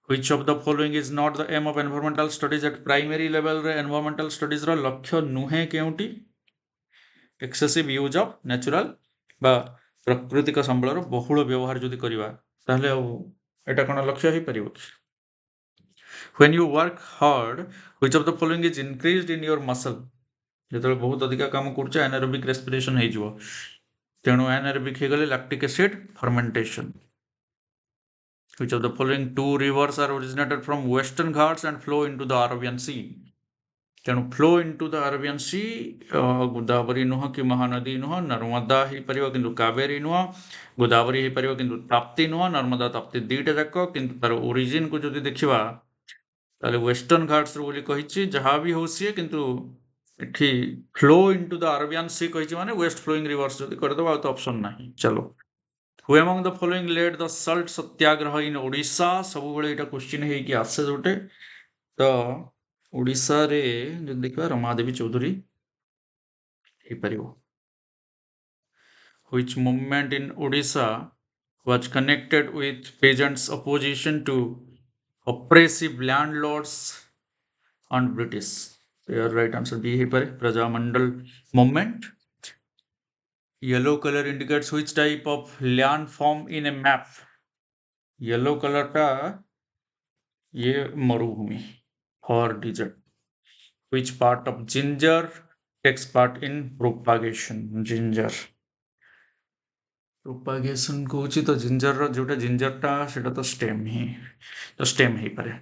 which of the following is not the aim of environmental studies at primary level रे environmental studies रो लक्ष्य नुहे केउटी excessive use of natural बा प्राकृतिक संबलर बहुल व्यवहार जदि करवा ताहले एटा कोन लक्ष्य हो परिबो when you work hard which of the following is increased in your muscle जेतले बहुत अधिका काम करछ एनारोबिक रेस्पिरेशन हे जिवो तेणु एनारोबिक हे गले lactic acid fermentation which of the following two rivers are originated from western ghats and flow into the Arabian Sea तेणु flow into the Arabian सी गोदावरी नुह कि महानदी नुह नर्मदा ही परिबो किंतु कावेरी नुह गोदावरी ही परिबो किंतु ताप्ती नुह नर्मदा ताप्ती दुईटा जाक किंतु तार ओरिजिन को जदि देखिबा ताले वेस्टर्न घाट्स बोली कहिछि जहाँ भी हो सी किंतु एठी फ्लो इनटू द अरेबियन सी कहिछि माने वेस्ट फ्लोइंग रिवर्स जदि कर दबा तो ऑप्शन नाही चलो who among the following led the salt Satyagraha in Odisha सब बेले एटा क्वेश्चन हे कि आसे जोटे तो ओडिशा रे जो देखिबा रमादेवी चौधरी हे परिबो which movement in Odisha was connected with peasants opposition to oppressive landlords and British your right answer B hey pare Prajamandal movement yellow color indicates which type of land form in a map yellow color ta ये मरुभूमि for desert which part of ginger takes part in propagation ginger propagation कहूँ तो ginger जोटा जिंजरटा सेटा तो stem ही पारे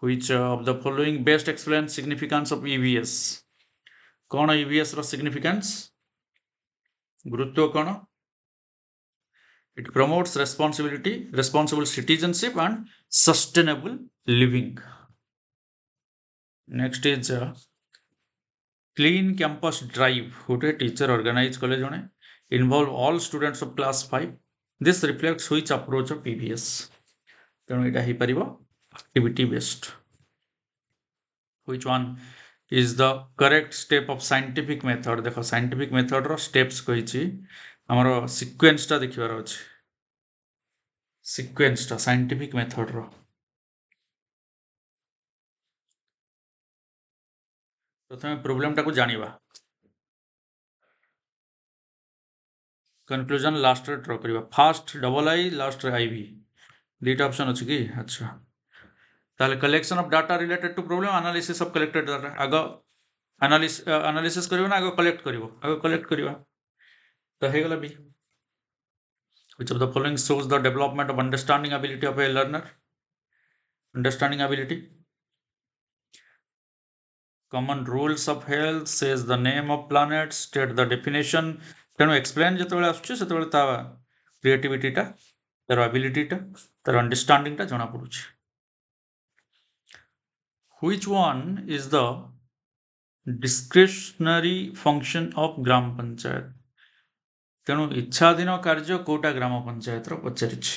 which of the following best explains significance of EVS कौन EVS रो significance गुरुत्व कौन it promotes responsible citizenship and sustainable living next is clean campus drive गोटे टीचर ऑर्गेनाइज कले जणे involve all students of class 5 this reflects which approach of EVS तेणु एटा ही परिबो activity based which one is the correct step of scientific method देखो scientific method रो steps कहिछि हमरो sequence टा देखिबार अछि sequence टा scientific method रो प्रथमे problem टा को जानिबा कंक्लूजन लास्ट रे ड्रॉ करिबा फर्स्ट डबल आई लास्ट रे आईवी दुईटा ऑप्शन अछि कि अच्छा ताले collection of data related to problem analysis of collected data आगो एनालिसिस करिबो ना आगो कलेक्ट करिबा तो हे गला B which of the following shows the development of understanding ability of a learner understanding ability common rules of health says the name of planet state the definition तेणु explain जो आसुचे से क्रिएटिविटी टा तार ability टा तार understanding टा जना पड़ुचे which one is the discretionary function of ग्राम पंचायत तेणु इच्छाधीन कार्य कोटा ग्राम पंचायत रो पचारिछि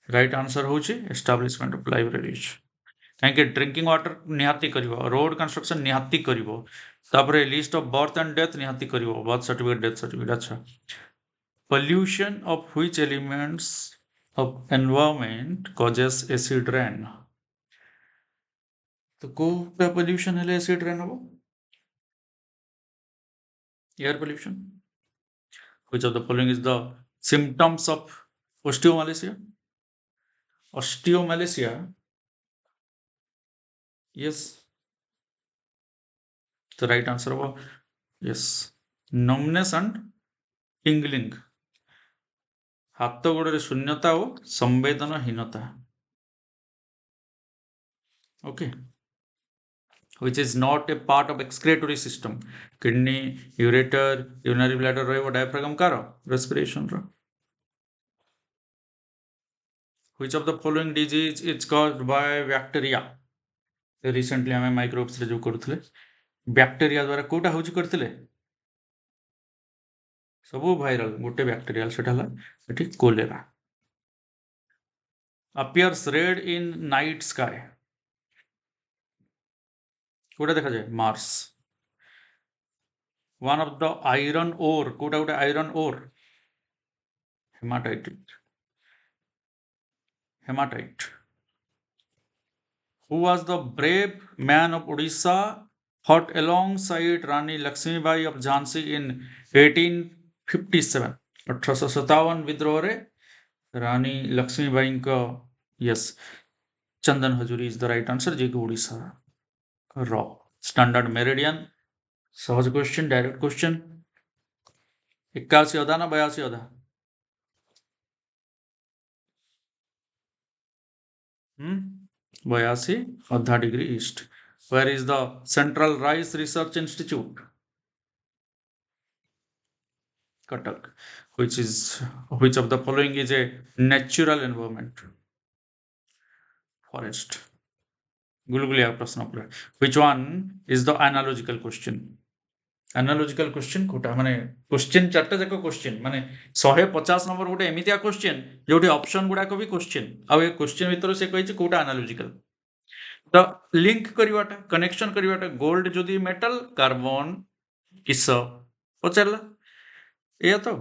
राइट आंसर होची एस्टाब्लिशमेंट ऑफ लाइब्रेरीज कहीं ड्रिंकिंग वाटर निहाती करिवो रोड कंस्ट्रक्शन निहाती करिवो तापरे list of birth and death निहाती करिवो बर्थ सर्टिफिकेट डेथ सर्टिफिकेट अच्छा pollution of which elements of environment causes acid rain तो कोटा pollution हेले acid rain हबो air pollution which of the following is the symptoms of osteomalacia yes the right answer हबो yes numbness and tingling हाथ गोड़े शून्यता और संवेदनहीनता okay which is not a part of excretory system kidney ureter urinary bladder रहिबो diaphragm कार respiration रो which of the following disease is caused by bacteria recently हमें microbes रे जो करथले बैक्टेरिया द्वारा कोटा होची करथले सबो वायरल गोटे बैक्टेरियल सेटा हला एठी cholera appears red in night sky कोटा देखा जाए Mars one of the iron ore कोटा कोटा iron ore hematite who was the brave man of Odisha fought alongside Rani Lakshmibai of Jhansi in 1857 1857 विद्रोह रे रानी लक्ष्मीबाई का yes Chandan Hazuri is the right answer जे कि ओडिशा रॉ स्टैंडर्ड मेरिडियन सहज क्वेश्चन डायरेक्ट क्वेश्चन 81 अधा ना 82 अधा 82 अधा degree east where is the Central Rice Research Institute Cuttack which of the following is a natural environment forest Gulgulia प्रश्न पर which one is the analogical question analogical question Kota माने question चारटा जाक question माने 150 number गोटे एमितिया क्वेश्चन जोटी ऑप्शन गुडा को भी question आ ए question भीतर से कहिछि कोटा एनालॉजिकल तो लिंक करिवाटा कनेक्शन करिवाटा गोल्ड जदी मेटल कार्बन किस पचारला ए तो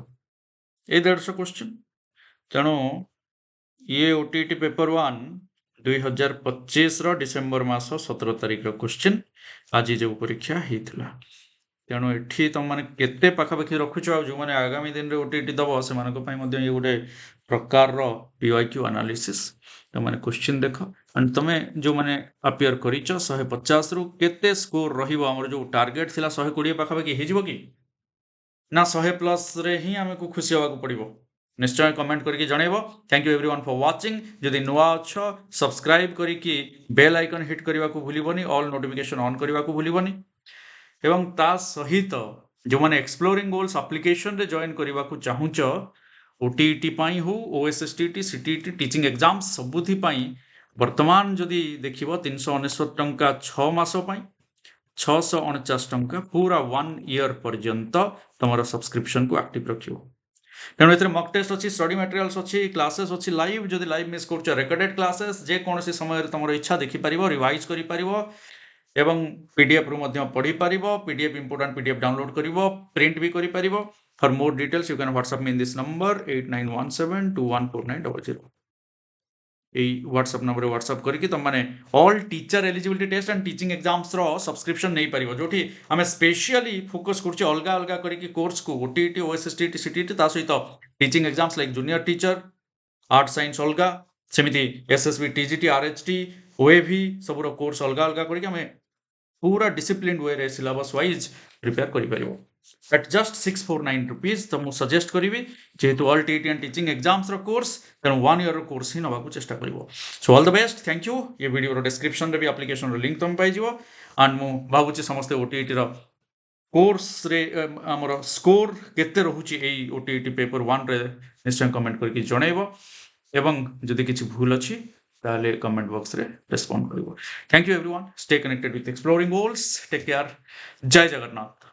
ए 150 क्वेश्चन तेणु ये ओटीटी पेपर 1 2025 रो डिसेंबर मास 17 तारिख रो क्वेश्चन आज जो परीक्षा हेतला तेणु एठी तुम माने केते पाखापाखि रखुछ आ जो माने आगामी दिन रे ओटीटी दबो से मानको पई मध्ये ये गोटे प्रकार रो पीवाईक्यू एनालिसिस तो माने क्वेश्चन देखो एंड तमे जो माने अपियर करिछ 150 रु केते स्कोर रहिबो हमर जो टारगेट थिला 120 पाखापाखि हे जिवो की ना 100 प्लस रे ही हमको खुशी होगा पड़ो निश्चय कमेंट करके जनइबो thank you everyone for watching जदि नुआ अछ सब्सक्राइब करिकी बेल आइकन हिट करबा को भूलिबोनी ऑल नोटिफिकेशन ऑन करबा को भूलिबोनी एवं ता सहित जो माने एक्सप्लोरिंग गोल्स एप्लिकेशन रे जॉइन करबा को चाहूच ओटीटी पाई हो ओएसएसटीटी सीटीटी टीचिंग एग्जाम्स सबुथि पाई वर्तमान जदि देखिबो 369 टंका 6 मास पाई 649 टंका पूरा 1 ईयर पर्यंत तुम सब्सक्रिप्शन को एक्टिव रखियो तेणु एथरे मॉक टेस्ट अच्छी स्टडी मटेरियल्स अच्छी क्लासेस अच्छी लाइव जदि लाइव मिस करछ रेकॉर्डेड क्लासेस जे कोनोसी समय रे तुम इच्छा देखि परिबो रिवाइज करि परिबो एवं पीडीएफ रु मध्य पढ़ी परिबो पीडीएफ इंपोर्टेंट पीडीएफ डाउनलोड करिबो प्रिंट भी करि परिबो for more details you can WhatsApp me in this number 8917214900 এই WhatsApp नंबर WhatsApp करके तुम माने all teacher eligibility test and teaching exams रो सब्सक्रिप्शन नहीं परिबो जोठी हमें स्पेशली फोकस करछि अलगा अलगा करके कोर्स को ओटीटी ओएसएसटीटी सीटीटी ता सहित teaching exams like junior teacher art science अलगा सेमिति एसएसबी टीजीटी आरएचटी ओएवी सब रो कोर्स अलगा अलगा करके हमें पूरा डिसिप्लिन वे रे सिलेबस वाइज प्रिपेयर करि परिबो at just 649 rupees तो मु सजेस्ट करिवि जेहेतु all TT and teaching exams रो कोर्स तेणु 1 ईयर रो कोर्स ही नबा को चेष्टा करिवो so all the best thank you ये वीडियो रो डिस्क्रिप्शन रे भी एप्लीकेशन रो लिंक तुम पाई जिवो एंड मु भाबुची समस्त ओटीटी रो कोर्स रे हमर स्कोर केते रहउची एई ओटीटी पेपर 1 रे निश्चय कमेंट करके जणैबो एवं जदि किछि भूल अछि ताले कमेंट बॉक्स रे रेस्पोंड करिवो thank you everyone stay connected with exploring goals take care जय जगन्नाथ।